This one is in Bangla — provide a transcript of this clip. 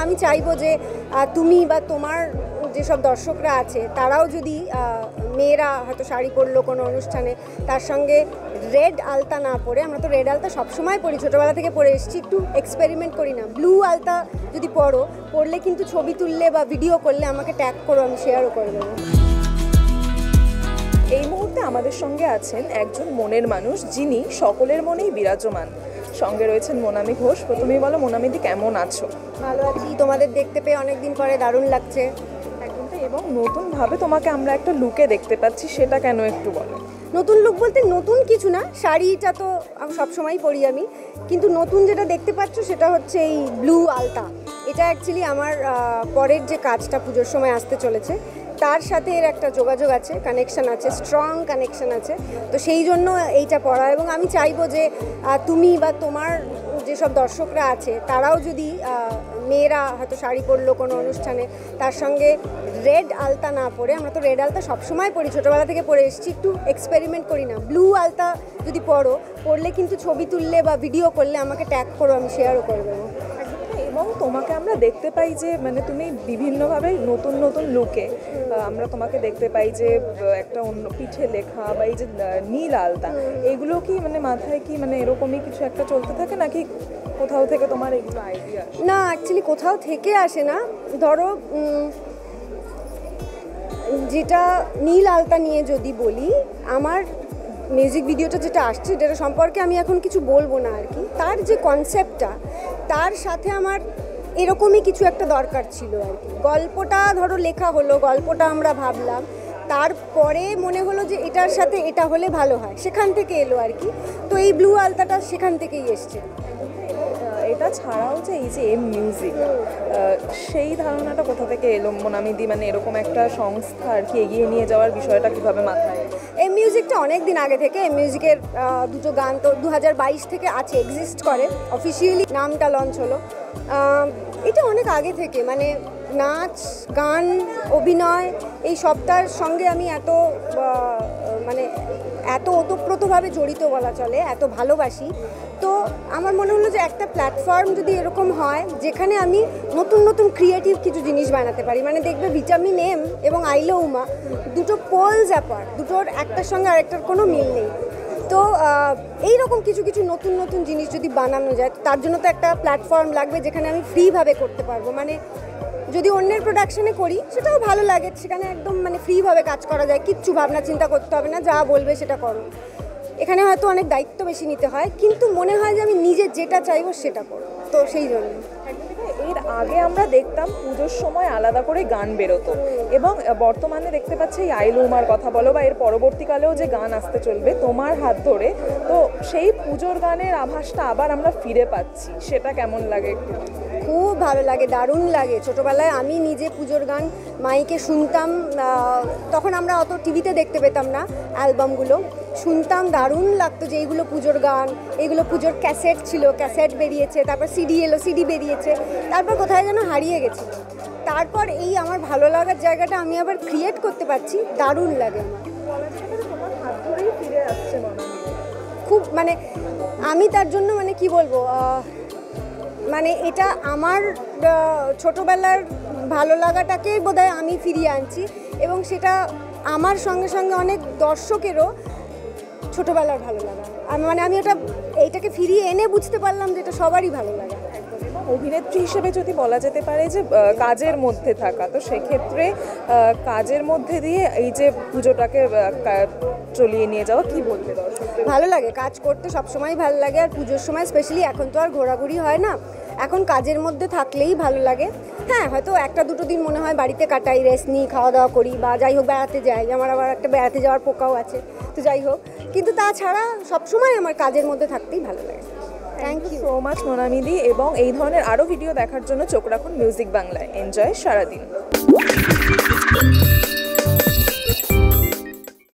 আমি চাইবো যে তুমি বা তোমার যেসব দর্শকরা আছে তারাও যদি মেয়েরা হয়তো শাড়ি পরলো কোনো অনুষ্ঠানে, তার সঙ্গে রেড আলতা না পরে, আমরা তো রেড আলতা সবসময় পরি, ছোটোবেলা থেকে পরে এসেছি, একটু এক্সপেরিমেন্ট করি না, ব্লু আলতা যদি পরলে কিন্তু ছবি তুললে বা ভিডিও করলে আমাকে ট্যাগ করো, আমি শেয়ারও করে দেবো। এই মুহূর্তে আমাদের সঙ্গে আছেন একজন মনের মানুষ, যিনি সকলের মনেই বিরাজমান। সঙ্গে রয়েছেন মোনামি ঘোষ। প্রথমেই বলো মোনামিদি, কেমন আছো? ভালো আছি, তোমাদের দেখতে পেয়ে অনেকদিন পরে দারুণ লাগছে। এবং নতুনভাবে তোমাকে আমরা একটা লুকে দেখতে পাচ্ছি, সেটা কেন একটু বলো। নতুন লুক বলতে নতুন কিছু না, শাড়িটা তো সবসময় পরি আমি, কিন্তু নতুন যেটা দেখতে পাচ্ছ সেটা হচ্ছে এই ব্লু আলতা। এটা অ্যাকচুয়ালি আমার পরের যে কাজটা পুজোর সময় আসতে চলেছে তার সাথে এর একটা যোগাযোগ আছে, কানেকশান আছে, স্ট্রং কানেকশান আছে, তো সেই জন্য এইটা পরা। এবং আমি চাইবো যে তুমি বা তোমার যেসব দর্শকরা আছে তারাও যদি মেয়েরা হয়তো শাড়ি পরলো কোনো অনুষ্ঠানে, তার সঙ্গে রেড আলতা না পরে, আমরা তো রেড আলতা সবসময় পরি, ছোটোবেলা থেকে পরে এসেছি, একটু এক্সপেরিমেন্ট করি না, ব্লু আলতা যদি পরলে কিন্তু ছবি তুললে বা ভিডিও করলে আমাকে ট্যাগ করো, আমি শেয়ারও করে দেবো। এবং তোমাকে আমরা দেখতে পাই যে মানে তুমি বিভিন্নভাবে নতুন নতুন লুকে আমরা তোমাকে দেখতে পাই যে একটা অন্য পিঠে লেখা বা এই যে নীল আলতা, এগুলো কি মানে মাথায় কি মানে এরকমই কিছু একটা চলতে থাকে, নাকি কোথাও থেকে তোমার এগুলো আইডিয়া? না, অ্যাকচুয়ালি কোথাও থেকে আসে না। ধরো যেটা নীল আলতা নিয়ে যদি বলি, আমার মিউজিক ভিডিওটা যেটা আসছে যেটা সম্পর্কে আমি এখন কিছু বলবো না আর কি, তার যে কনসেপ্টটা তার সাথে আমার এরকমই কিছু একটা দরকার ছিল আর কি। গল্পটা ধরো লেখা হলো, গল্পটা আমরা ভাবলাম, তারপরে মনে হলো যে এটার সাথে এটা হলে ভালো হয়, সেখান থেকে এলো আর কি। তো এই ব্লু আলতাটা সেখান থেকেই এসছে। এটা ছাড়াও যে এই যে মিউজিক, সেই ধারণাটা কোথা থেকে এলো মোনামিদি, মানে এরকম একটা সংস্থা আর কি এগিয়ে নিয়ে যাওয়ার বিষয়টা কিভাবে মাথায়? এই মিউজিকটা অনেক দিন আগে থেকে, এই মিউজিকের দুটো গান তো 2022 থেকে আছে, এক্সিস্ট করে, অফিসিয়ালি নামটা লঞ্চ হলো। এটা অনেক আগে থেকে, মানে নাচ গান অভিনয় এই সবটার সঙ্গে আমি এত ওতপ্রোতভাবে জড়িত বলা চলে, এত ভালোবাসি। তো আমার মনে হলো যে একটা প্ল্যাটফর্ম যদি এরকম হয় যেখানে আমি নতুন নতুন ক্রিয়েটিভ কিছু জিনিস বানাতে পারি, মানে দেখবে ভিটামিন এম এবং আইলো উমা দুটো পোলস অ্যাপার্ট, দুটোর একটার সঙ্গে আরেকটার কোনো মিল নেই। তো এইরকম কিছু কিছু নতুন নতুন জিনিস যদি বানানো যায়, তার জন্য তো একটা প্ল্যাটফর্ম লাগবে যেখানে আমি ফ্রিভাবে করতে পারবো। মানে যদি অন্যের প্রোডাকশানে করি সেটাও ভালো লাগে, সেখানে একদম মানে ফ্রিভাবে কাজ করা যায়, কিচ্ছু ভাবনা চিন্তা করতে হবে না, যা বলবে সেটা করো। এখানে হয়তো অনেক দায়িত্ব বেশি নিতে হয়, কিন্তু মনে হয় যে আমি নিজে যেটা চাইবো সেটা করব, তো সেই জন্য। এর আগে আমরা দেখতাম পুজোর সময় আলাদা করে গান বেরোতো, এবং বর্তমানে দেখতে পাচ্ছি এই আইলো উমার কথা বলো বা এর পরবর্তীকালেও যে গান আসতে চলবে তোমার হাত ধরে, তো সেই পুজোর গানের আভাসটা আবার আমরা ফিরে পাচ্ছি, সেটা কেমন লাগে? খুব ভালো লাগে, দারুণ লাগে। ছোটোবেলায় আমি নিজে পুজোর গান মাইকে শুনতাম, তখন আমরা অত টিভিতে দেখতে পেতাম না, অ্যালবামগুলো শুনতাম, দারুণ লাগতো যে এইগুলো পুজোর গান, এইগুলো পুজোর ক্যাসেট ছিল, ক্যাসেট বেরিয়েছে, তারপর সিডি এলো, সিডি বেরিয়েছে, তারপর কোথায় যেন হারিয়ে গেছে। তারপর এই আমার ভালো লাগার জায়গাটা আমি আবার ক্রিয়েট করতে পারছি, দারুণ লাগে আমার। খুব মানে আমি তার জন্য মানে কি বলবো, মানে এটা আমার ছোটোবেলার ভালো লাগাটাকে বোধহয় আমি ফিরিয়ে আনছি, এবং সেটা আমার সঙ্গে সঙ্গে অনেক দর্শকেরও ছোটোবেলার ভালো লাগা। আমি এইটাকে ফিরিয়ে এনে বুঝতে পারলাম যে এটা সবারই ভালো লাগে। অভিনেত্রী হিসেবে যদি বলা যেতে পারে যে কাজের মধ্যে থাকা, তো সেক্ষেত্রে কাজের মধ্যে দিয়ে এই যে পুজোটাকে চলিয়ে নিয়ে যাওয়া, কি বলবে দর্শকদের? ভালো লাগে, কাজ করতে সবসময় ভালো লাগে, আর পুজোর সময় স্পেশালি, এখন তো আর ঘোরাঘুরি হয় না, এখন কাজের মধ্যে থাকলেই ভালো লাগে। হ্যাঁ, হয়তো একটা দুটো দিন মনে হয় বাড়িতে কাটাই, রেস্ট নিই, খাওয়া দাওয়া করি, বা যাই হোক বেড়াতে যাই, আমার আবার একটা বেড়াতে যাওয়ার পোকাও আছে, তো যাই হোক, কিন্তু তাছাড়া সবসময় আমার কাজের মধ্যে থাকতেই ভালো লাগে। থ্যাংক ইউ সো মাচ মোনামিদি, এবং এই ধরনের আরও ভিডিও দেখার জন্য চোখ রাখুন মিউজিক বাংলায়। এনজয় সারাদিন।